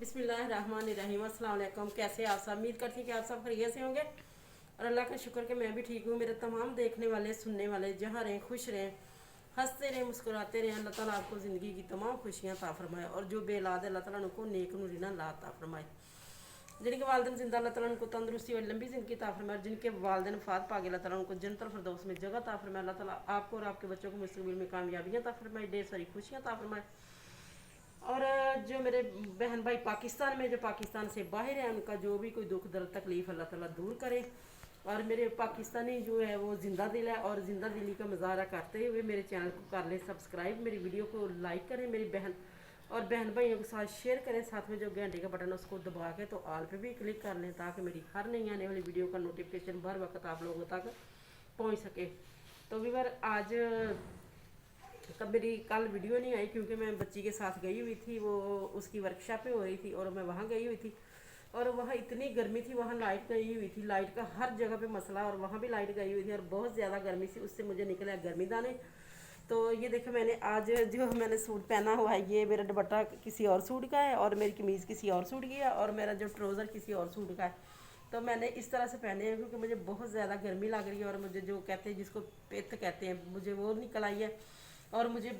बिस्मिल्लाहिर्रहमानिर्रहीम। अस्सलाम वालेकुम। कैसे आप सब? उम्मीद करती हूँ कि आप सब खैरियत से होंगे और अल्लाह का शुक्र कि मैं भी ठीक हूँ। मेरे तमाम देखने वाले सुनने वाले जहाँ रहें खुश रहें, हंसते रहें, मुस्कुराते रहें। अल्लाह ताला आपको ज़िंदगी की तमाम खुशियाँ अता फरमाए और जो बेलाद है अल्लाह ताला उनको नेक नूरीना ला अता फरमाए। जिनके वालिदैन जिंदा अल्लाह ताला उनको तंदुरुस्ती और लंबी ज़िंदगी अता फरमाए और जिनके वालिदैन वफ़ात पा गए अल्लाह ताला उनको जन्नतुल फिरदौस में जगह अता फरमाए। अल्लाह ताला आपको और आपके बच्चों को मुस्तक़बिल में कामयाबियाँ अता फरमाए, ढेर सारी खुशियाँ अता फरमाए। और जो मेरे बहन भाई पाकिस्तान में, जो पाकिस्तान से बाहर हैं, उनका जो भी कोई दुख दर्द तकलीफ़ अल्लाह ताला दूर करे। और मेरे पाकिस्तानी जो है वो ज़िंदा दिल है और ज़िंदा दिली का मुजाहरा करते हुए मेरे चैनल को कर लें सब्सक्राइब, मेरी वीडियो को लाइक करें, मेरी बहन और बहन भाइयों के साथ शेयर करें। साथ में जो घंटे का बटन है उसको दबा के तो आल पे भी क्लिक कर लें ताकि मेरी हर नई आने वाली वीडियो का नोटिफिकेशन हर वक्त आप लोगों तक पहुँच सके। तो व्यूअर आज तब मेरी कल वीडियो नहीं आई क्योंकि मैं बच्ची के साथ गई हुई थी, वो उसकी वर्कशॉप हो रही थी और मैं वहाँ गई हुई थी और वहाँ इतनी गर्मी थी, वहाँ लाइट गई हुई थी, लाइट का हर जगह पे मसला और वहाँ भी लाइट गई हुई थी और बहुत ज़्यादा गर्मी थी। उससे मुझे निकला गर्मी दाने। तो ये देखो मैंने आज जो मैंने सूट पहना हुआ है, ये मेरा दुपट्टा किसी और सूट का है और मेरी कमीज़ किसी और सूट की है और मेरा जो ट्राउज़र किसी और सूट का है। तो मैंने इस तरह से पहने हैं क्योंकि मुझे बहुत ज़्यादा गर्मी लग रही है और मुझे जो कहते हैं जिसको पित्त कहते हैं मुझे वो निकल आई है और मुझे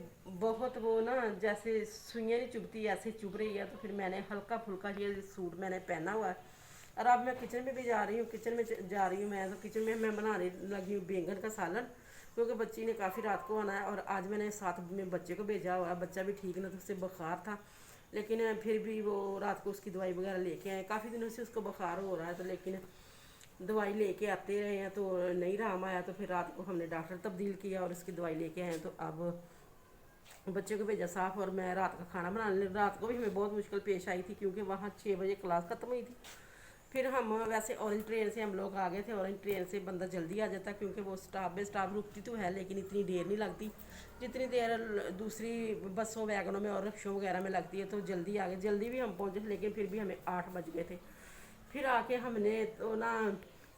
बहुत वो ना जैसे सुइयाँ नहीं चुभती ऐसे चुभ रही है। तो फिर मैंने हल्का फुल्का ये सूट मैंने पहना हुआ है और अब मैं किचन में भी जा रही हूँ, किचन में जा रही हूँ। मैं तो किचन में मैं बनाने लगी हूँ बैंगन का सालन क्योंकि बच्ची ने काफ़ी रात को आना है और आज मैंने साथ में बच्चे को भेजा हुआ है। बच्चा भी ठीक ना तो उससे बुखार था लेकिन फिर भी वो रात को उसकी दवाई वगैरह लेके आए। काफ़ी दिनों से उसको बुखार हो रहा है तो लेकिन दवाई लेके आते रहे हैं तो नहीं आराम आया। तो फिर रात को हमने डॉक्टर तब्दील किया और उसकी दवाई लेके आए। तो अब बच्चे को भेजा साफ और मैं रात का खाना बनाने लगी। रात को भी हमें बहुत मुश्किल पेश आई थी क्योंकि वहाँ 6 बजे क्लास ख़त्म हुई थी। फिर हम वैसे ऑरेंज ट्रेन से हम लोग आ गए थे। ऑरेंज ट्रेन से बंदा जल्दी आ जाता क्योंकि वो स्टॉप बाई स्टॉप रुकती तो है लेकिन इतनी देर नहीं लगती जितनी देर दूसरी बसों वैगनों में और रिक्शों वगैरह में लगती है। तो जल्दी आ गए, जल्दी भी हम पहुँचे लेकिन फिर भी हमें 8 बज गए थे। फिर आके हमने तो ना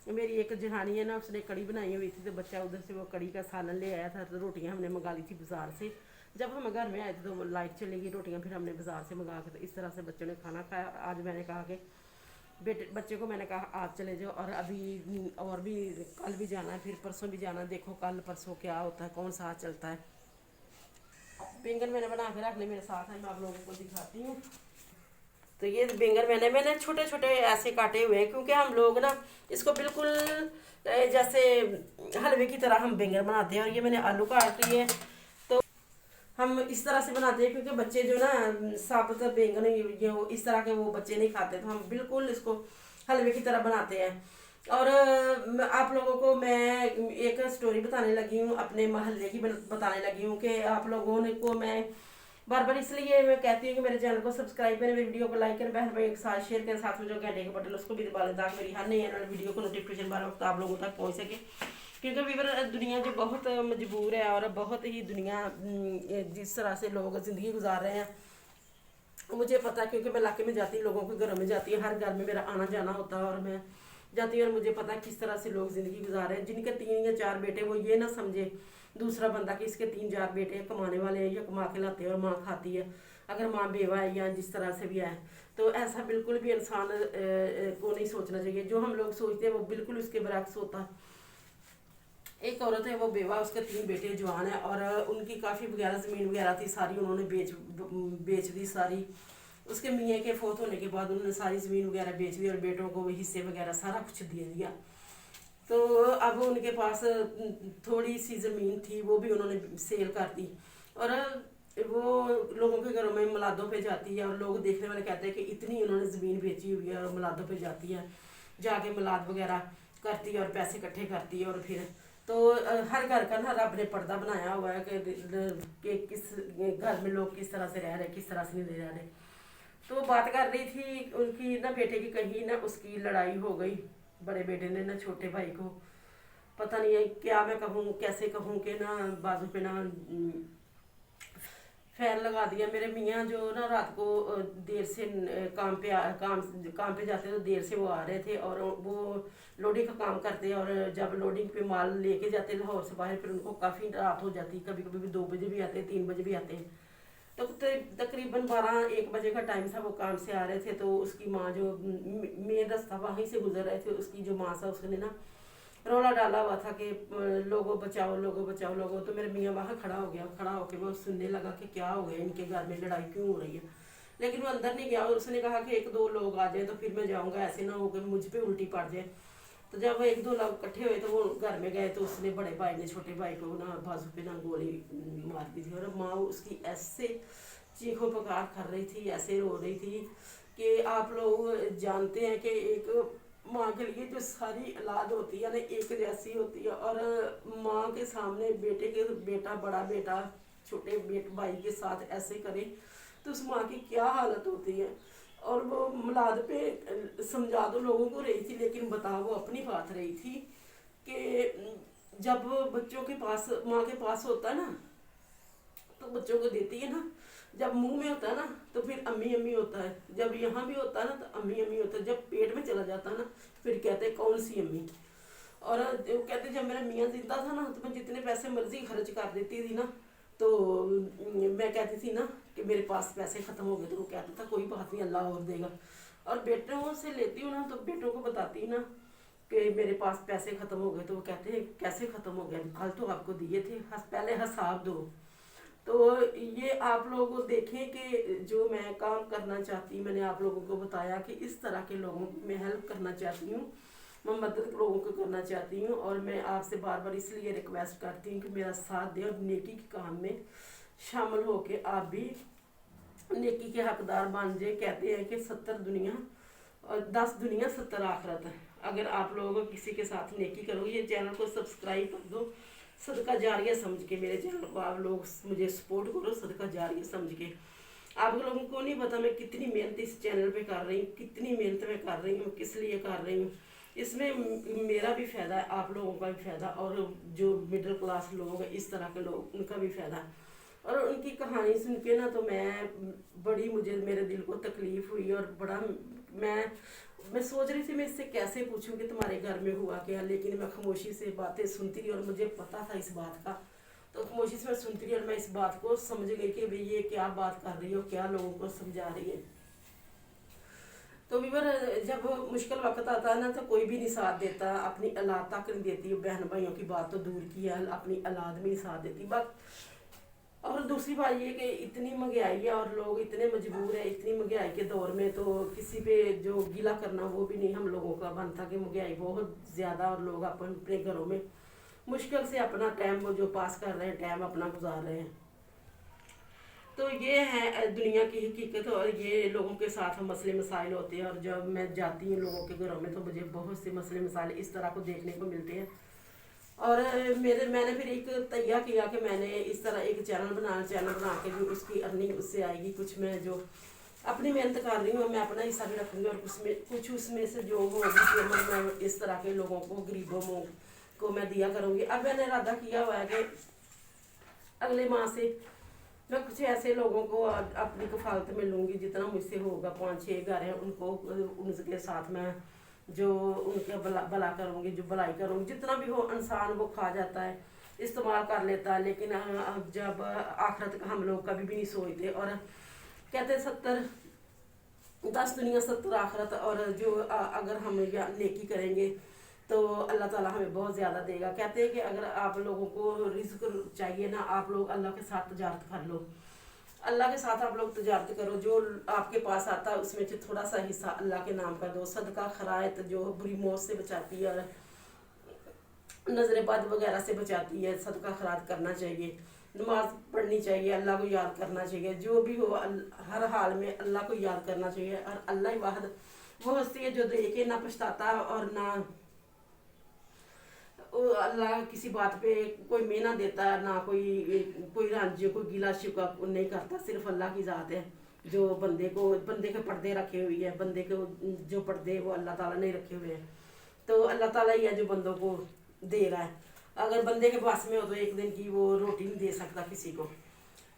मेरी एक जठानी है ना उसने कड़ी बनाई हुई थी तो बच्चा उधर से वो कड़ी का सालन ले आया था। तो रोटियां हमने मंगा ली थी बाज़ार से। जब हम घर में आए थे तो वो लाइट चली गई, रोटियां फिर हमने बाज़ार से मंगा के तो इस तरह से बच्चों ने खाना खाया। आज मैंने कहा कि बच्चे को मैंने कहा आप चले जाओ और अभी और भी कल भी जाना है, फिर परसों भी जाना है। देखो कल परसों क्या होता है, कौन सा चलता है। बैंगन मैंने बना के रख ले मेरे साथ है, मैं आप लोगों को दिखाती हूँ। तो ये बैंगन मैंने छोटे छोटे ऐसे काटे हुए हैं क्योंकि हम लोग ना इसको बिल्कुल जैसे हलवे की तरह हम बैंगन बनाते हैं। और ये मैंने आलू काट लिए तो हम इस तरह से बनाते हैं क्योंकि बच्चे जो ना साबुत बैंगन ये इस तरह के वो बच्चे नहीं खाते तो हम बिल्कुल इसको हलवे की तरह बनाते हैं। और आप लोगों को मैं एक स्टोरी बताने लगी हूँ, अपने मोहल्ले की बताने लगी हूँ कि आप लोगों ने को मैं बार बार इसलिए मैं कहती हूँ कि मेरे चैनल को सब्सक्राइब करें, मेरी वीडियो को लाइक करें, बहन भाई के साथ शेयर करें, साथ में जो घंटे का बटन उसको भी दबा लें ताकि मेरी हर नई आने वाली वीडियो को नोटिफिकेशन बार वक्त आप लोगों तक पहुँच सके। क्योंकि वीवर दुनिया जो बहुत मजबूर है और बहुत ही दुनिया जिस तरह से लोग ज़िंदगी गुजार रहे हैं मुझे पता है क्योंकि मैं इलाके में जाती हूँ, लोगों के घरों में जाती हूँ, हर घर में मेरा आना जाना होता है और मैं जाती हूँ और मुझे पता है किस तरह से लोग ज़िंदगी गुजार रहे हैं। जिनके 3 या 4 बेटे वो ये ना समझे दूसरा बंदा कि इसके 3-4 बेटे कमाने वाले हैं या कमा के लाते हैं और माँ खाती है, अगर माँ बेवा है या जिस तरह से भी है। तो ऐसा बिल्कुल भी इंसान को नहीं सोचना चाहिए। जो हम लोग सोचते हैं वो बिल्कुल उसके बरक्स होता है। एक औरत है वो बेवा, उसके 3 बेटे जवान है और उनकी काफ़ी वगैरह ज़मीन वगैरह थी, सारी उन्होंने बेच दी सारी। उसके मियाँ के फोत होने के बाद उन्होंने सारी ज़मीन वगैरह बेच दी और बेटों को हिस्से वगैरह सारा कुछ दे दिया। तो अब उनके पास थोड़ी सी ज़मीन थी वो भी उन्होंने सेल कर दी और वो लोगों के घरों में मिलादों पे जाती है और लोग देखने वाले कहते हैं कि इतनी उन्होंने ज़मीन बेची हुई है और मिलादों पे जाती है, जाके मिलाद वगैरह करती है और पैसे इकट्ठे करती है। और फिर तो हर घर का ना रब ने पर्दा बनाया हुआ है कि किस घर में लोग किस तरह से रह रहे किस तरह से नहीं रह रहे। तो बात कर रही थी उनकी ना बेटे की, कहीं ना उसकी लड़ाई हो गई बड़े बेटे ने ना छोटे भाई को, पता नहीं है क्या मैं कहूँ कैसे कहूँ कि ना बाजू पे ना फैन लगा दिया। मेरे मियाँ जो ना रात को देर से काम पे जाते तो देर से वो आ रहे थे और वो लोडिंग का काम करते और जब लोडिंग पे माल लेके जाते लाहौर से बाहर फिर उनको काफ़ी रात हो जाती, कभी कभी भी 2 बजे भी आते हैं 3 बजे भी आते हैं। तो तकरीबन 12-1 बजे का टाइम था, वो काम से आ रहे थे। तो उसकी माँ जो मेन रास्ता वहीं से गुजर रहे थे, उसकी जो माँ था उसने ना रौला डाला हुआ था कि लोगों बचाओ, लोगों बचाओ, लोगों। तो मेरे मियाँ वहाँ खड़ा हो गया, खड़ा होकर वो सुनने लगा कि क्या हो गया, इनके घर में लड़ाई क्यों हो रही है। लेकिन वो अंदर नहीं गया और उसने कहा कि 1-2 लोग आ जाए तो फिर मैं जाऊँगा, ऐसे ना हो कि मुझ पे उल्टी पड़ जाए। तो जब वो 1-2 लोग इकट्ठे हुए तो वो घर में गए, तो उसने बड़े भाई ने छोटे भाई को ना बाजू पे ना गोली मार दी थी। और माँ उसकी ऐसे चीखों पुकार कर रही थी, ऐसे रो रही थी कि आप लोग जानते हैं कि एक माँ के लिए जो सारी औलाद होती है ना एक जैसी होती है, और माँ के सामने बेटा बड़ा बेटा छोटे भाई के साथ ऐसे करे तो उस माँ की क्या हालत होती है। और वो मिलाद पे समझा दो लोगों को रही थी, लेकिन बता वो अपनी बात रही थी कि जब बच्चों के पास माँ के पास होता है ना तो बच्चों को देती है ना, जब मुंह में होता है ना तो फिर अम्मी अम्मी होता है, जब यहाँ भी होता है ना तो अम्मी अम्मी होता है, जब पेट में चला जाता है ना फिर कहते हैं कौन सी अम्मी। और वो कहते जब मेरा मियाँ जिंदा था ना तो मैं जितने पैसे मर्जी खर्च कर देती थी ना, तो मैं कहती थी ना कि मेरे पास पैसे ख़त्म हो गए, तो वो कहता था कोई बात नहीं अल्लाह और देगा। और बेटों से लेती हूँ ना तो बेटों को बताती ना कि मेरे पास पैसे ख़त्म हो गए, तो वो कहते हैं कैसे ख़त्म हो गए, कल तो आपको दिए थे, पहले हिसाब दो। तो ये आप लोग देखें कि जो मैं काम करना चाहती हूँ, मैंने आप लोगों को बताया कि इस तरह के लोगों की मैं हेल्प करना चाहती हूँ, मैं मदद लोगों को करना चाहती हूँ। और मैं आपसे बार बार इसलिए रिक्वेस्ट करती हूँ कि मेरा साथ दें और नेकी के काम में शामिल हो के आप भी नेकी के हकदार बन जाए। कहते हैं कि 70 दुनिया और 10 दुनिया 70 आखरत है। अगर आप लोग किसी के साथ नेकी करोगे, ये चैनल को सब्सक्राइब कर दो, सदका जारिया समझ के मेरे चैनल को आप लोग मुझे सपोर्ट करो, सदका जारिया समझ के। आप लोगों को नहीं पता मैं कितनी मेहनत इस चैनल पे कर रही हूँ, कितनी मेहनत मैं कर रही हूँ, किस लिए कर रही हूँ। इसमें मेरा भी फ़ायदा है, आप लोगों का भी फ़ायदा, और जो मिडिल क्लास लोग हैं इस तरह के लोग उनका भी फ़ायदा है। और उनकी कहानी सुन के ना तो मुझे मेरे दिल को तकलीफ़ हुई, और बड़ा मैं सोच रही थी मैं इससे कैसे पूछूं कि तुम्हारे घर में हुआ क्या, लेकिन मैं खामोशी से बातें सुनती रही और मुझे पता था इस बात का, तो खामोशी से मैं सुनती रही और मैं इस बात को समझ गई कि भाई ये क्या बात कर रही हो, क्या लोगों को समझा रही है। तो वीवर जब मुश्किल वक्त आता है ना तो कोई भी नहीं साथ देता, अपनी औलाद तक नहीं देती, बहन भाइयों की बात तो दूर की है, अपनी औलाद भी नहीं साथ देती बस। और दूसरी बात ये कि इतनी महंगाई है और लोग इतने मजबूर है, इतनी महंगाई के दौर में तो किसी पे जो गिला करना वो भी नहीं हम लोगों का बनता कि महंगाई बहुत ज़्यादा और लोग अपने घरों में मुश्किल से अपना टाइम जो पास कर रहे हैं, टाइम अपना गुजार रहे हैं। तो ये है दुनिया की हकीकत, और ये लोगों के साथ मसले मसाइल होते हैं। और जब मैं जाती हूँ लोगों के घरों में तो मुझे बहुत से मसले मसाइल इस तरह को देखने को मिलते हैं। और मैंने फिर एक तैयार किया कि मैंने इस तरह एक चैनल बना के जो उसकी अर्निंग उससे आएगी, कुछ मैं जो अपनी मेहनत कर रही हूँ मैं अपना हिस्सा भी रखूँगी, और कुछ उसमें से जो होगी पेमेंट मैं इस तरह के लोगों को, गरीबों को मैं दिया करूँगी। अब मैंने इरादा किया हुआ है कि अगले माह से मैं कुछ ऐसे लोगों को अपनी कफालत में लूँगी, जितना मुझसे होगा। 5-6 घर हैं उनको, उनके साथ मैं जो उनके भला करूँगी, जो भलाई करूँगी, जितना भी हो। इंसान वो खा जाता है, इस्तेमाल कर लेता है, लेकिन जब आखिरत का हम लोग कभी भी नहीं सोचते। और कहते 10 दुनिया 70 आखिरत। और जो अगर हम नेकी करेंगे तो अल्लाह ताला हमें बहुत ज़्यादा देगा। कहते हैं कि अगर आप लोगों को रिस्क चाहिए ना, आप लोग अल्लाह के साथ तजारत कर लो, अल्लाह के साथ आप लोग तजारत करो। जो आपके पास आता है उसमें से थोड़ा सा हिस्सा अल्लाह के नाम का दो। सदका खरायत जो बुरी मौत से बचाती है और नजर बद वगैरह से बचाती है, सदका खरायत करना चाहिए, नमाज पढ़नी चाहिए, अल्लाह को याद करना चाहिए। जो भी हो हर हाल में अल्लाह को याद करना चाहिए। और अल्लाह ही वाहिद वो हस्ती है जो दे के ना पछताता और ना अल्लाह किसी बात पे कोई मेहनत देता है, ना कोई रंज, कोई गिला शिकवा नहीं करता। सिर्फ अल्लाह की ज़ात है जो बंदे के पर्दे रखे हुई है। बंदे को जो पर्दे वो अल्लाह ताला ने रखे हुए हैं, तो अल्लाह ताला ही है जो बंदों को दे रहा है। अगर बंदे के पास में हो तो एक दिन की वो रोटी नहीं दे सकता किसी को।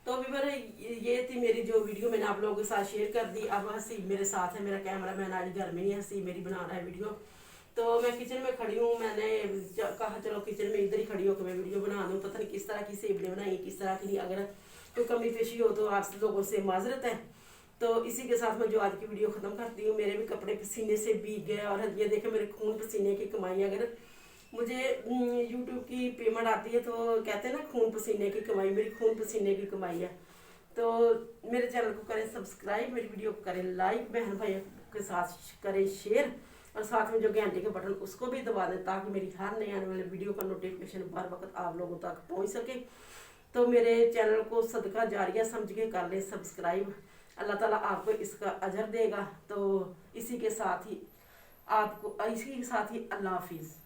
तो अभी मेरे ये थी मेरी जो वीडियो मैंने आप लोगों के साथ शेयर कर दी। अब हंसी मेरे साथ है, मेरा कैमरा मैन आज घर में नहीं, हंसी मेरी बना रहा है वीडियो। तो मैं किचन में खड़ी हूँ, मैंने कहा चलो किचन में इधर ही खड़ी होकर मैं वीडियो बना दूँ। पता नहीं किस तरह की से वीडियो बनाई, किस तरह की नहीं। अगर कोई कमी पेशी हो तो आप लोगों से माजरत है। तो इसी के साथ मैं जो आज की वीडियो ख़त्म करती हूँ। मेरे भी कपड़े पसीने से भीग गए और ये देखें मेरे खून पसीने की कमाई। अगर मुझे यूट्यूब की पेमेंट आती है तो कहते हैं ना खून पसीने की कमाई, मेरी खून पसीने की कमाई है। तो मेरे चैनल को करें सब्सक्राइब, मेरी वीडियो को करें लाइक, बहन भाइयों के साथ करें शेयर और साथ में जो घंटे का बटन उसको भी दबा दें ताकि मेरी हर नई आने वाली वीडियो का नोटिफिकेशन बर वक्त आप लोगों तक पहुंच सके। तो मेरे चैनल को सदका जारिया समझ के कर लें सब्सक्राइब, अल्लाह ताला आपको इसका अजर देगा। तो इसी के साथ ही अल्लाह हाफिज़।